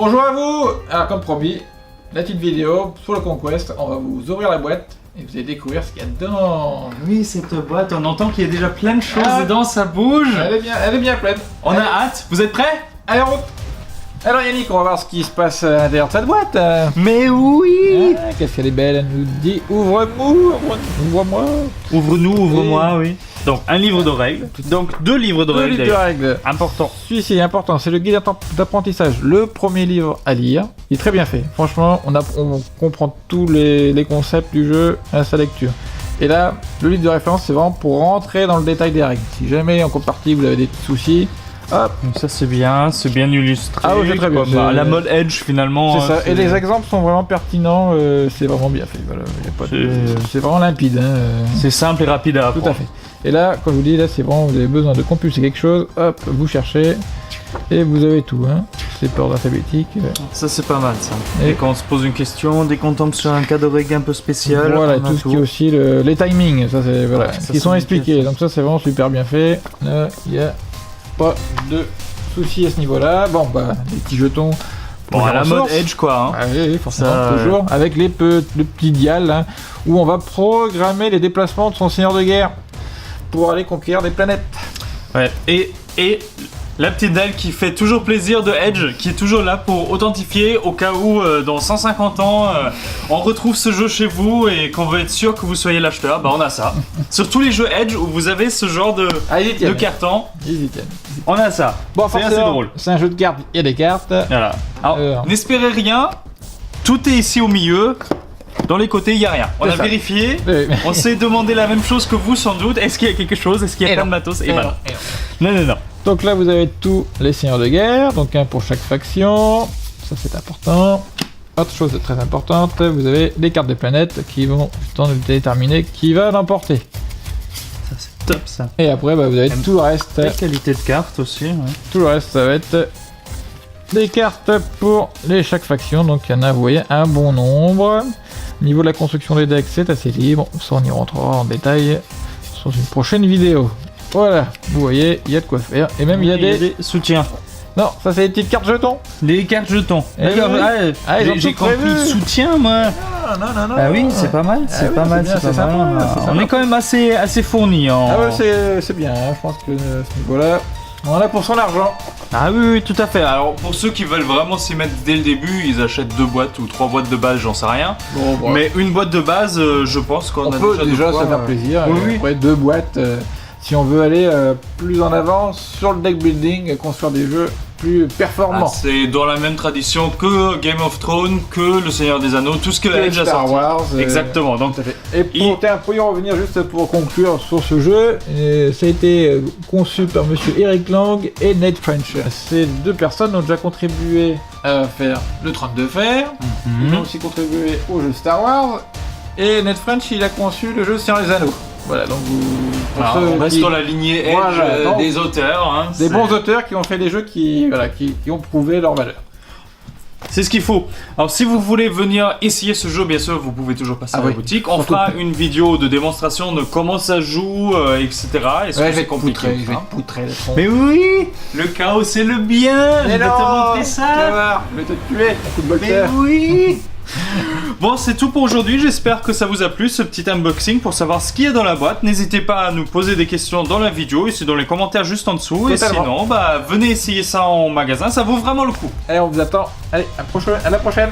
Bonjour à vous. Alors comme promis, la petite vidéo sur le Conquest, on va vous ouvrir la boîte et vous allez découvrir ce qu'il y a dedans. Oui, cette boîte, on entend qu'il y a déjà plein de choses dedans, ça bouge. Elle est bien pleine. On a hâte, vous êtes prêts? Allez, en route. Alors Yannick, on va voir ce qui se passe à l'intérieur de cette boîte. Mais oui. Qu'est-ce qu'elle est belle, elle nous dit ouvre-moi. Ouvre-nous, ouvre-moi, oui. Donc un livre de règles, donc 2 livres de règles. 2 livres de règles. Important. Celui-ci est important, c'est le guide d'apprentissage, le premier livre à lire. Il est très bien fait, franchement, on comprend tous les concepts du jeu à sa lecture. Et là, le livre de référence, c'est vraiment pour rentrer dans le détail des règles. Si jamais en cours de partie vous avez des soucis, hop. Donc ça c'est bien illustré. Ah oui, c'est très bien. À la mode Edge finalement. C'est ça, et les exemples sont vraiment pertinents, c'est vraiment bien fait. Voilà, c'est vraiment limpide. Hein. C'est simple et rapide à apprendre. Tout à fait. Et là, comme je vous dis, là c'est vraiment, vous avez besoin de compulser quelque chose, hop, vous cherchez, et vous avez tout. Hein. C'est par ordre alphabétique. Ça c'est pas mal ça. Et quand on se pose une question, dès qu'on tombe sur un cas de règle un peu spécial. Voilà, tout ce qui est aussi les timings, ça c'est voilà, qui sont expliqués. Donc ça c'est vraiment super bien fait. Il n'y a pas de soucis à ce niveau-là. Bon bah, les petits jetons. Bon, à la mode Edge quoi. Hein. Ah, oui, forcément, toujours. Avec le petit dial hein, où on va programmer les déplacements de son seigneur de guerre pour aller conquérir des planètes. Ouais, et la petite dalle qui fait toujours plaisir de Edge, qui est toujours là pour authentifier au cas où dans 150 ans on retrouve ce jeu chez vous et qu'on veut être sûr que vous soyez l'acheteur, bah on a ça. Sur tous les jeux Edge où vous avez ce genre de carton, on a ça. Bon, c'est assez drôle. C'est un jeu de cartes, il y a des cartes. Voilà. Alors, n'espérez rien, tout est ici au milieu. Dans les côtés, il n'y a rien. On a vérifié, on s'est demandé la même chose que vous sans doute. Est-ce qu'il y a quelque chose? Est-ce qu'il y a plein de matos? Et ben non. Donc là, vous avez tous les seigneurs de guerre, donc un pour chaque faction. Ça, c'est important. Autre chose de très importante, vous avez des cartes des planètes qui vont déterminer qui va l'emporter. Ça, c'est top ça. Et après, bah, vous avez tout le reste. La qualité de carte aussi. Ouais. Tout le reste, ça va être des cartes pour chaque faction. Donc il y en a, vous voyez, un bon nombre. Au niveau de la construction des decks, c'est assez libre. Ça, on y rentrera en détail sur une prochaine vidéo. Voilà, vous voyez, il y a de quoi faire. Et même il y a des soutiens. Non, ça c'est des petites cartes jetons. Des cartes jetons. D'accord. J'ai compris soutien moi. Non. Ah oui, c'est pas mal, c'est pas mal. On est quand même assez fourni. Ah ouais, c'est bien. Hein. Je pense que ce niveau-là, on en a pour son argent. Ah oui, tout à fait. Alors pour ceux qui veulent vraiment s'y mettre dès le début, ils achètent 2 boîtes ou 3 boîtes de base, j'en sais rien. Bon. Mais une boîte de base, je pense qu'on a déjà ça faire plaisir. Oui. Après 2 boîtes, si on veut aller plus en avant sur le deck building, construire des jeux plus performants. C'est dans la même tradition que Game of Thrones, que Le Seigneur des Anneaux, tout ce que Edge a sorti. Star Wars. Exactement. Donc, et pour y revenir juste pour conclure sur ce jeu, ça a été conçu par monsieur Eric Lang et Nate French. Ces 2 personnes ont déjà contribué à faire le Trône de Fer, ils ont aussi contribué au jeu Star Wars, et Nate French il a conçu le jeu Seigneur des Anneaux. Voilà, donc on reste dans la lignée Edge des auteurs. Hein, des bons auteurs qui ont fait des jeux qui ont prouvé leur valeur. C'est ce qu'il faut. Alors si vous voulez venir essayer ce jeu, bien sûr, vous pouvez toujours passer à la boutique. On fera une vidéo de démonstration de comment ça joue, etc. Est-ce que c'est compliqué? Je vais te poutrer le tronc. Mais oui, le chaos c'est le bien. Mais je vais te montrer ça. Je vais te tuer, un coup de bolter. Mais oui. Bon, c'est tout pour aujourd'hui. J'espère que ça vous a plu, ce petit unboxing pour savoir ce qu'il y a dans la boîte. N'hésitez pas à nous poser des questions dans la vidéo et c'est dans les commentaires juste en dessous. Totalement. Et sinon, venez essayer ça en magasin, ça vaut vraiment le coup. Allez, on vous attend. Allez, à la prochaine.